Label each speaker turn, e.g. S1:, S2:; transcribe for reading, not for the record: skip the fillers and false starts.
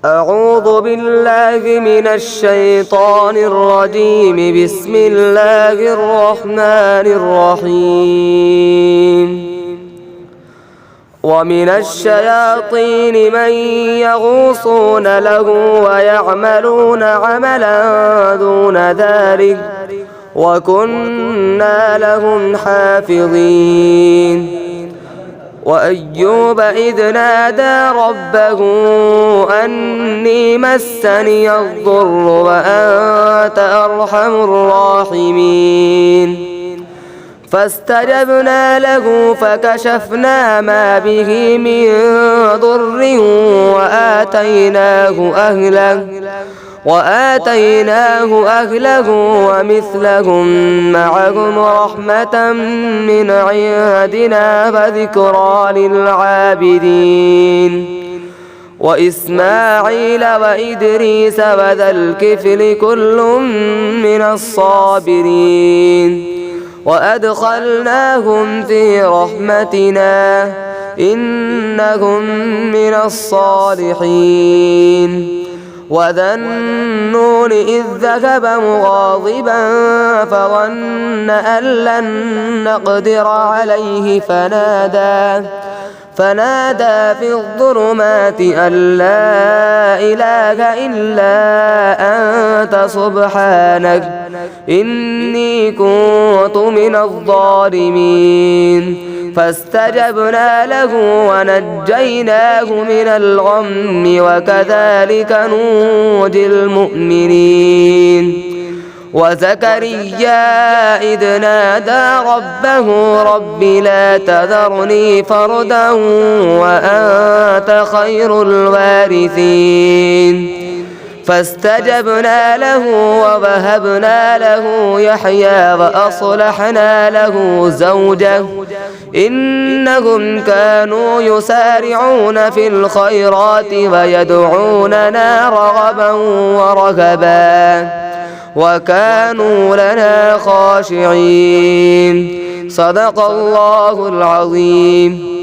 S1: أعوذ بالله من الشيطان الرجيم. بسم الله الرحمن الرحيم. ومن الشياطين من يغوصون له ويعملون عملا دون ذلك وكنا لهم حافظين. وأيوب إذ نادى ربه أني مسني الضر وأنت أرحم الراحمين فاستجبنا له فكشفنا ما به من ضر وآتيناه أهله ومثلهم معهم رحمة من عندنا وذكرى للعابدين. وإسماعيل وإدريس وذا الكفل كل من الصابرين وأدخلناهم في رحمتنا إنهم من الصالحين. وذا النون إذ ذهب مغاضبا فظن أن لن نقدر عليه فنادى في الظلمات أن لا إله إلا أنت سبحانك إني كنت من الظالمين. فاستجبنا له ونجيناه من الغم وكذلك ننجي المؤمنين. وزكريا إذ نادى ربه رب لا تذرني فردا وأنت خير الوارثين فاستجبنا له ووهبنا له يحيى وأصلحنا له زوجه إنهم كانوا يسارعون في الخيرات ويدعوننا رغبا ورهبا وكانوا لنا خاشعين. صدق الله العظيم.